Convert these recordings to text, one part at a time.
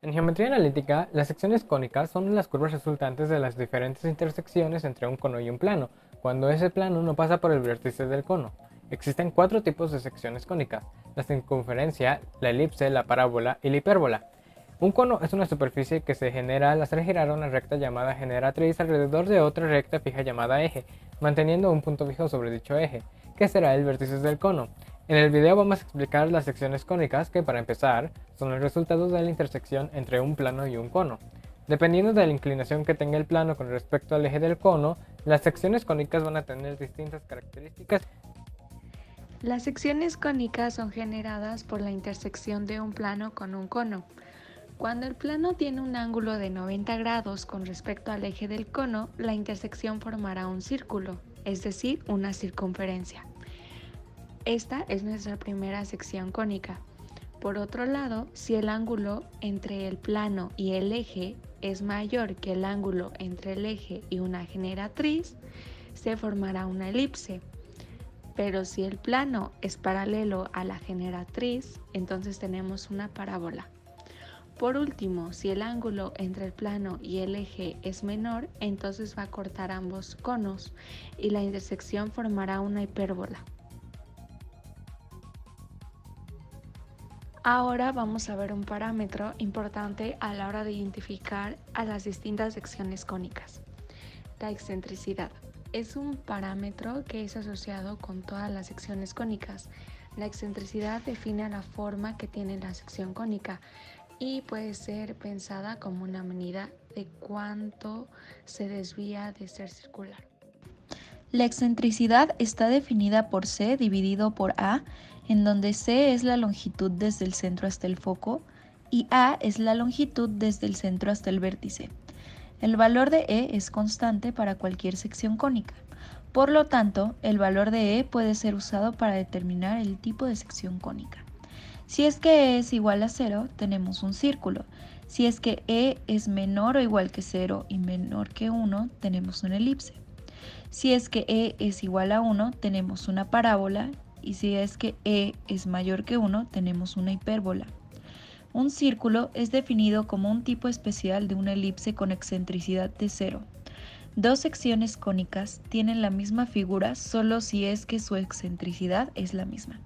En geometría analítica, las secciones cónicas son las curvas resultantes de las diferentes intersecciones entre un cono y un plano, cuando ese plano no pasa por el vértice del cono. Existen cuatro tipos de secciones cónicas: la circunferencia, la elipse, la parábola y la hipérbola. Un cono es una superficie que se genera al hacer girar una recta llamada generatriz alrededor de otra recta fija llamada eje, manteniendo un punto fijo sobre dicho eje, que será el vértice del cono. En el video vamos a explicar las secciones cónicas que, para empezar, son el resultado de la intersección entre un plano y un cono. Dependiendo de la inclinación que tenga el plano con respecto al eje del cono, las secciones cónicas van a tener distintas características. Las secciones cónicas son generadas por la intersección de un plano con un cono. Cuando el plano tiene un ángulo de 90 grados con respecto al eje del cono, la intersección formará un círculo, es decir, una circunferencia. Esta es nuestra primera sección cónica. Por otro lado, si el ángulo entre el plano y el eje es mayor que el ángulo entre el eje y una generatriz, se formará una elipse. Pero si el plano es paralelo a la generatriz, entonces tenemos una parábola. Por último, si el ángulo entre el plano y el eje es menor, entonces va a cortar ambos conos y la intersección formará una hipérbola. Ahora vamos a ver un parámetro importante a la hora de identificar a las distintas secciones cónicas. La excentricidad es un parámetro que es asociado con todas las secciones cónicas. La excentricidad define la forma que tiene la sección cónica y puede ser pensada como una medida de cuánto se desvía de ser circular. La excentricidad está definida por C dividido por A, en donde C es la longitud desde el centro hasta el foco y A es la longitud desde el centro hasta el vértice. El valor de E es constante para cualquier sección cónica. Por lo tanto, el valor de E puede ser usado para determinar el tipo de sección cónica. Si es que E es igual a 0, tenemos un círculo. Si es que E es menor o igual que 0 y menor que 1, tenemos una elipse. Si es que E es igual a 1, tenemos una parábola, y si es que E es mayor que 1, tenemos una hipérbola. Un círculo es definido como un tipo especial de una elipse con excentricidad de 0. Dos secciones cónicas tienen la misma figura solo si es que su excentricidad es la misma.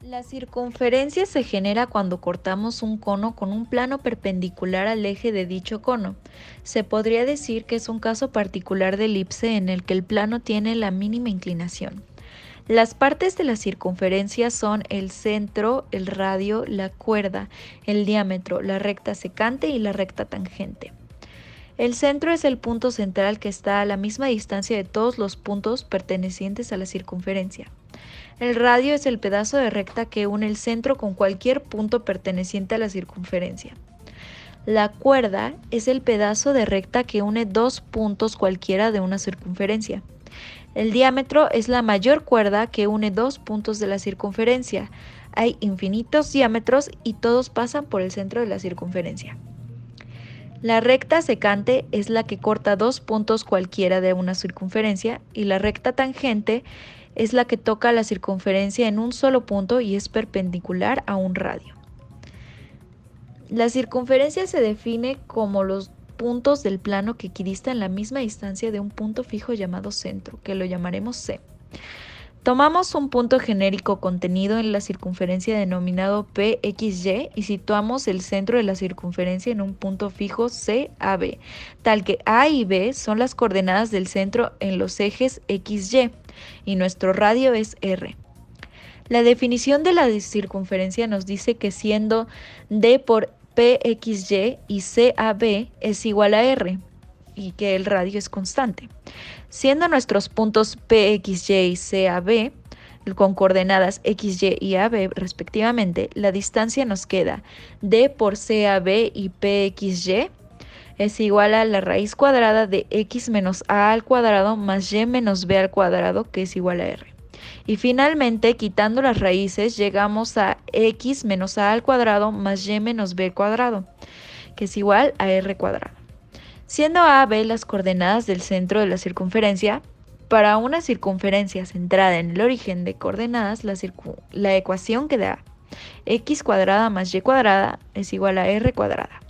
La circunferencia se genera cuando cortamos un cono con un plano perpendicular al eje de dicho cono. Se podría decir que es un caso particular de elipse en el que el plano tiene la mínima inclinación. Las partes de la circunferencia son el centro, el radio, la cuerda, el diámetro, la recta secante y la recta tangente. El centro es el punto central que está a la misma distancia de todos los puntos pertenecientes a la circunferencia. El radio es el pedazo de recta que une el centro con cualquier punto perteneciente a la circunferencia. La cuerda es el pedazo de recta que une dos puntos cualquiera de una circunferencia. El diámetro es la mayor cuerda que une dos puntos de la circunferencia. Hay infinitos diámetros y todos pasan por el centro de la circunferencia. La recta secante es la que corta dos puntos cualquiera de una circunferencia y la recta tangente es la que toca la circunferencia en un solo punto y es perpendicular a un radio. La circunferencia se define como los puntos del plano que equidistan la misma distancia de un punto fijo llamado centro, que lo llamaremos C. Tomamos un punto genérico contenido en la circunferencia denominado PXY y situamos el centro de la circunferencia en un punto fijo CAB, tal que A y B son las coordenadas del centro en los ejes XY y nuestro radio es R. La definición de la circunferencia nos dice que siendo D por PXY y CAB es igual a R y que el radio es constante. Siendo nuestros puntos PXY y CAB con coordenadas XY y AB respectivamente, la distancia nos queda D por CAB y PXY es igual a la raíz cuadrada de x menos a al cuadrado más y menos b al cuadrado, que es igual a r. Y finalmente, quitando las raíces, llegamos a x menos a al cuadrado más y menos b al cuadrado, que es igual a r cuadrado. Siendo a, b las coordenadas del centro de la circunferencia, para una circunferencia centrada en el origen de coordenadas, la ecuación que da x cuadrada más y cuadrada es igual a r cuadrada.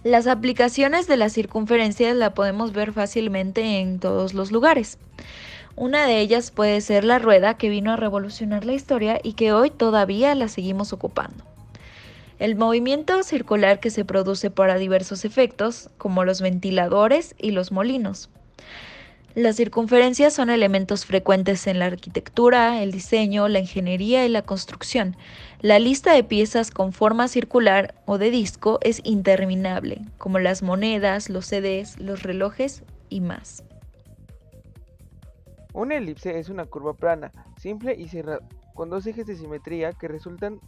Las aplicaciones de las circunferencias la podemos ver fácilmente en todos los lugares. Una de ellas puede ser la rueda, que vino a revolucionar la historia y que hoy todavía la seguimos ocupando. El movimiento circular que se produce para diversos efectos, como los ventiladores y los molinos. Las circunferencias son elementos frecuentes en la arquitectura, el diseño, la ingeniería y la construcción. La lista de piezas con forma circular o de disco es interminable, como las monedas, los CDs, los relojes y más. Una elipse es una curva plana, simple y cerrada, con dos ejes de simetría que resultan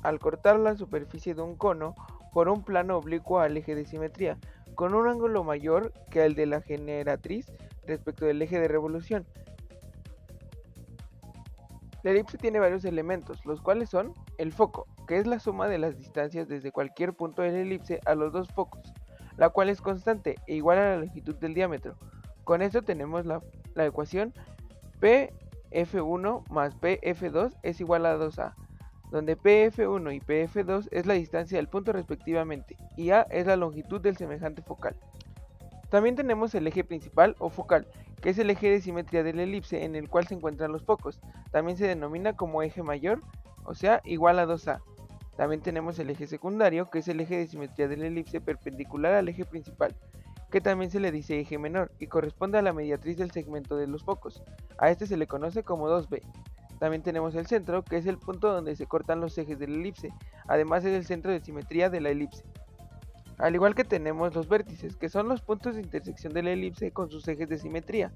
al cortar la superficie de un cono por un plano oblicuo al eje de simetría, con un ángulo mayor que el de la generatriz respecto del eje de revolución. La elipse tiene varios elementos, los cuales son el foco, que es la suma de las distancias desde cualquier punto de la elipse a los dos focos, la cual es constante e igual a la longitud del diámetro. Con esto tenemos la ecuación PF1 más PF2 es igual a 2A, donde PF1 y PF2 es la distancia del punto respectivamente, y A es la longitud del semejante focal. También tenemos el eje principal o focal, que es el eje de simetría de la elipse en el cual se encuentran los focos. También se denomina como eje mayor, o sea, igual a 2A. También tenemos el eje secundario, que es el eje de simetría de la elipse perpendicular al eje principal, que también se le dice eje menor y corresponde a la mediatriz del segmento de los focos. A este se le conoce como 2B. También tenemos el centro, que es el punto donde se cortan los ejes de la elipse. Además es el centro de simetría de la elipse. Al igual que tenemos los vértices, que son los puntos de intersección de la elipse con sus ejes de simetría.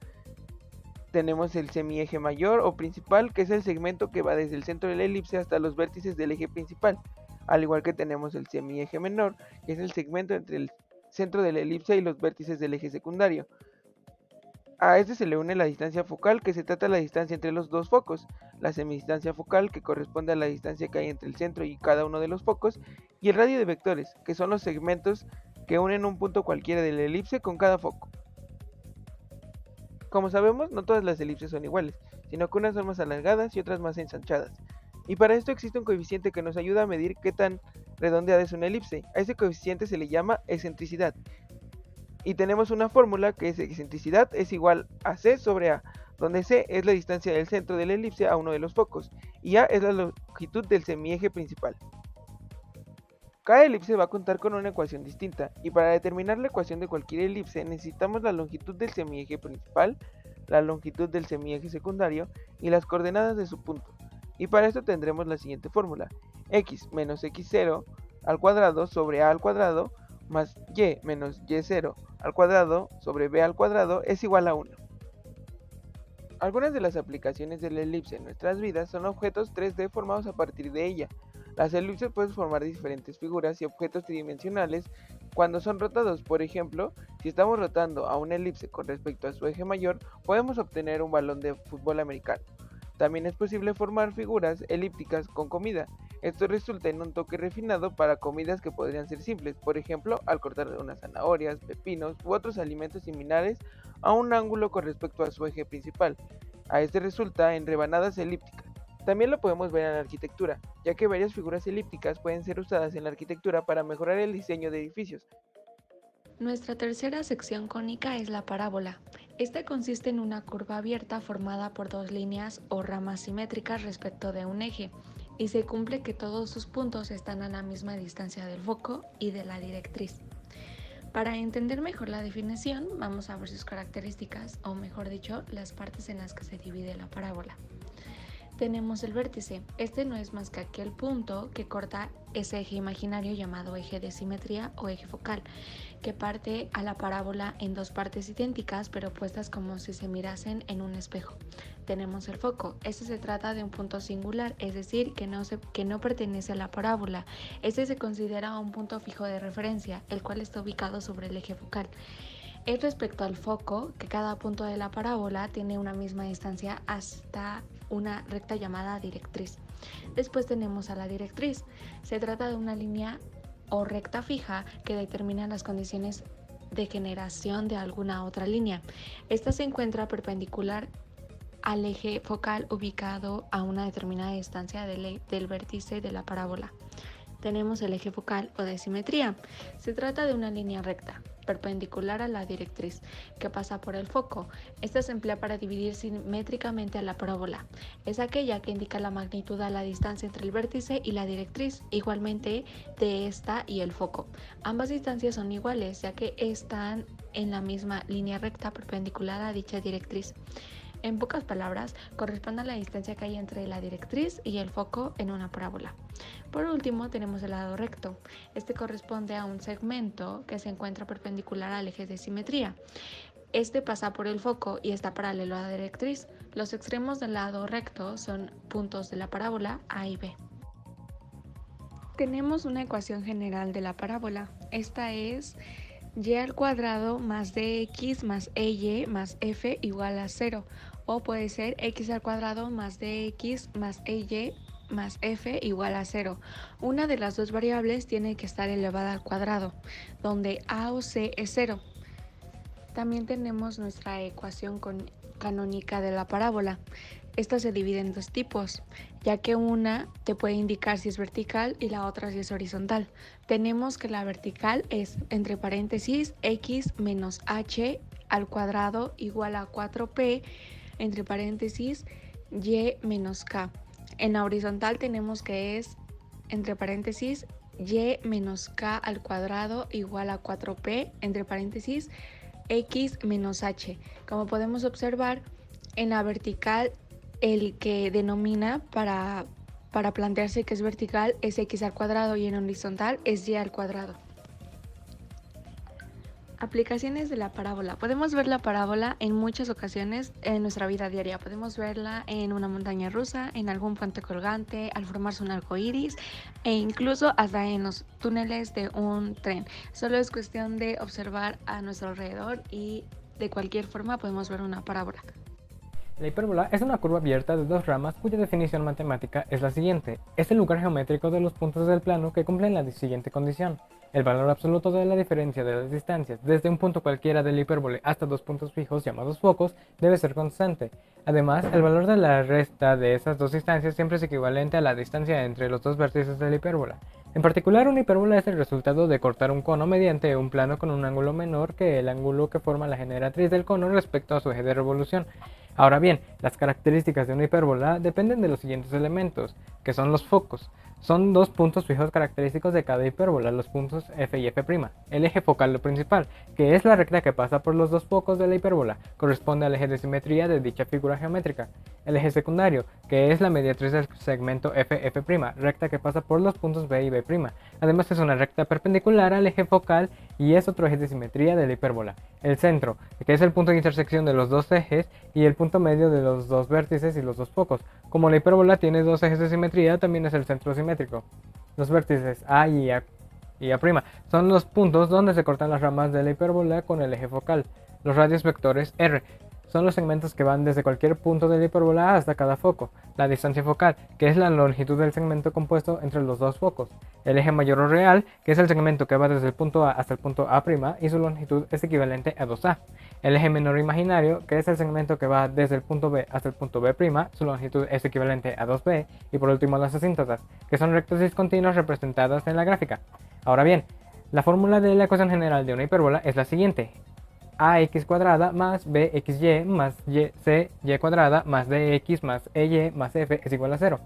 Tenemos el semieje mayor o principal, que es el segmento que va desde el centro de la elipse hasta los vértices del eje principal. Al igual que tenemos el semieje menor, que es el segmento entre el centro de la elipse y los vértices del eje secundario. A este se le une la distancia focal, que se trata de la distancia entre los dos focos, la semidistancia focal, que corresponde a la distancia que hay entre el centro y cada uno de los focos, y el radio de vectores, que son los segmentos que unen un punto cualquiera de la elipse con cada foco. Como sabemos, no todas las elipses son iguales, sino que unas son más alargadas y otras más ensanchadas. Y para esto existe un coeficiente que nos ayuda a medir qué tan redondeada es una elipse. A ese coeficiente se le llama excentricidad. Y tenemos una fórmula que es excentricidad es igual a C sobre A, donde C es la distancia del centro de la elipse a uno de los focos, y A es la longitud del semieje principal. Cada elipse va a contar con una ecuación distinta, y para determinar la ecuación de cualquier elipse necesitamos la longitud del semieje principal, la longitud del semieje secundario y las coordenadas de su punto. Y para esto tendremos la siguiente fórmula: x menos x0 al cuadrado sobre a al cuadrado más y menos y0 al cuadrado sobre b al cuadrado es igual a 1. Algunas de las aplicaciones de la elipse en nuestras vidas son objetos 3D formados a partir de ella. Las elipses pueden formar diferentes figuras y objetos tridimensionales cuando son rotados. Por ejemplo, si estamos rotando a una elipse con respecto a su eje mayor, podemos obtener un balón de fútbol americano. También es posible formar figuras elípticas con comida. Esto resulta en un toque refinado para comidas que podrían ser simples, por ejemplo, al cortar unas zanahorias, pepinos u otros alimentos similares a un ángulo con respecto a su eje principal. A este resulta en rebanadas elípticas. También lo podemos ver en la arquitectura, ya que varias figuras elípticas pueden ser usadas en la arquitectura para mejorar el diseño de edificios. Nuestra tercera sección cónica es la parábola. Esta consiste en una curva abierta formada por dos líneas o ramas simétricas respecto de un eje, y se cumple que todos sus puntos están a la misma distancia del foco y de la directriz. Para entender mejor la definición, vamos a ver sus características, o mejor dicho, las partes en las que se divide la parábola. Tenemos el vértice. Este no es más que aquel punto que corta ese eje imaginario llamado eje de simetría o eje focal, que parte a la parábola en dos partes idénticas pero puestas como si se mirasen en un espejo. Tenemos el foco. Este se trata de un punto singular, es decir, que no pertenece a la parábola. Este se considera un punto fijo de referencia, el cual está ubicado sobre el eje focal. Es respecto al foco que cada punto de la parábola tiene una misma distancia hasta una recta llamada directriz. Después tenemos a la directriz. Se trata de una línea o recta fija que determina las condiciones de generación de alguna otra línea. Esta se encuentra perpendicular al eje focal ubicado a una determinada distancia del vértice de la parábola. Tenemos el eje focal o de simetría. Se trata de una línea recta, perpendicular a la directriz, que pasa por el foco. Esta se emplea para dividir simétricamente a la parábola. Es aquella que indica la magnitud a la distancia entre el vértice y la directriz, igualmente de esta y el foco. Ambas distancias son iguales, ya que están en la misma línea recta perpendicular a dicha directriz. En pocas palabras, corresponde a la distancia que hay entre la directriz y el foco en una parábola. Por último, tenemos el lado recto. Este corresponde a un segmento que se encuentra perpendicular al eje de simetría. Este pasa por el foco y está paralelo a la directriz. Los extremos del lado recto son puntos de la parábola A y B. Tenemos una ecuación general de la parábola. Esta es y² más dx más ey más f igual a 0, o puede ser x² más dx más ey más f igual a 0. Una de las dos variables tiene que estar elevada al cuadrado, donde a o c es 0. También tenemos nuestra ecuación canónica de la parábola. Esta se divide en dos tipos, ya que una te puede indicar si es vertical y la otra si es horizontal. Tenemos que la vertical es, entre paréntesis, x menos h al cuadrado igual a 4p, entre paréntesis, y menos k. En la horizontal tenemos que es, entre paréntesis, y menos k al cuadrado igual a 4p, entre paréntesis, x menos h. Como podemos observar, en la vertical el que denomina para plantearse que es vertical es x² y en horizontal es y². Aplicaciones de la parábola. Podemos ver la parábola en muchas ocasiones en nuestra vida diaria. Podemos verla en una montaña rusa, en algún puente colgante, al formarse un arco iris e incluso hasta en los túneles de un tren. Solo es cuestión de observar a nuestro alrededor y de cualquier forma podemos ver una parábola. La hipérbola es una curva abierta de dos ramas cuya definición matemática es la siguiente. Es el lugar geométrico de los puntos del plano que cumplen la siguiente condición. El valor absoluto de la diferencia de las distancias desde un punto cualquiera de la hipérbole hasta dos puntos fijos llamados focos debe ser constante. Además, el valor de la resta de esas dos distancias siempre es equivalente a la distancia entre los dos vértices de la hipérbola. En particular, una hipérbola es el resultado de cortar un cono mediante un plano con un ángulo menor que el ángulo que forma la generatriz del cono respecto a su eje de revolución. Ahora bien, las características de una hipérbola dependen de los siguientes elementos, que son los focos. Son dos puntos fijos característicos de cada hipérbola, los puntos f y f'. El eje focal principal, que es la recta que pasa por los dos focos de la hipérbola, corresponde al eje de simetría de dicha figura geométrica. El eje secundario, que es la mediatriz del segmento f, f', recta que pasa por los puntos b y b'. Además es una recta perpendicular al eje focal y es otro eje de simetría de la hipérbola. El centro, que es el punto de intersección de los dos ejes y el punto medio de los dos vértices y los dos focos. Como la hipérbola tiene dos ejes de simetría, también es el centro simétrico. Los vértices A y A son los puntos donde se cortan las ramas de la hipérbola con el eje focal. Los radios vectores R son los segmentos que van desde cualquier punto de la hipérbola hasta cada foco. La distancia focal, que es la longitud del segmento compuesto entre los dos focos. El eje mayor o real, que es el segmento que va desde el punto A hasta el punto A' y su longitud es equivalente a 2A. El eje menor imaginario, que es el segmento que va desde el punto B hasta el punto B', su longitud es equivalente a 2B. Y por último las asíntotas, que son rectas discontinuas representadas en la gráfica. Ahora bien, la fórmula de la ecuación general de una hipérbola es la siguiente: ax² más bxy más cy² más dx más ey más f es igual a 0.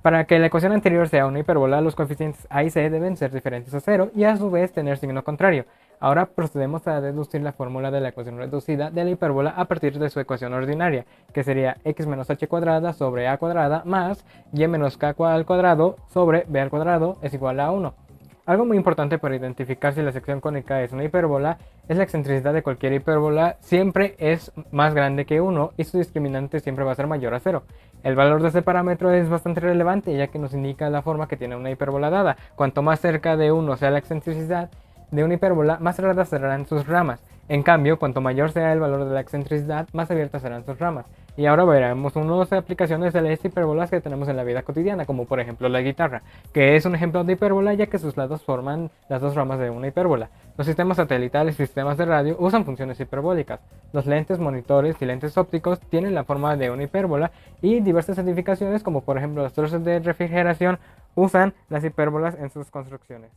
Para que la ecuación anterior sea una hipérbola, los coeficientes a y c deben ser diferentes a 0 y a su vez tener signo contrario. Ahora procedemos a deducir la fórmula de la ecuación reducida de la hipérbola a partir de su ecuación ordinaria, que sería x menos h² sobre a² más y menos k al cuadrado sobre b al cuadrado es igual a 1. Algo muy importante para identificar si la sección cónica es una hipérbola es la excentricidad de cualquier hipérbola siempre es más grande que 1 y su discriminante siempre va a ser mayor a 0. El valor de este parámetro es bastante relevante ya que nos indica la forma que tiene una hipérbola dada. Cuanto más cerca de 1 sea la excentricidad de una hipérbola, más cerradas serán sus ramas. En cambio, cuanto mayor sea el valor de la excentricidad, más abiertas serán sus ramas. Y ahora veremos unas aplicaciones de las hipérbolas que tenemos en la vida cotidiana, como por ejemplo la guitarra, que es un ejemplo de hipérbola ya que sus lados forman las dos ramas de una hipérbola. Los sistemas satelitales y sistemas de radio usan funciones hiperbólicas. Los lentes, monitores y lentes ópticos tienen la forma de una hipérbola y diversas edificaciones como por ejemplo las torres de refrigeración usan las hipérbolas en sus construcciones.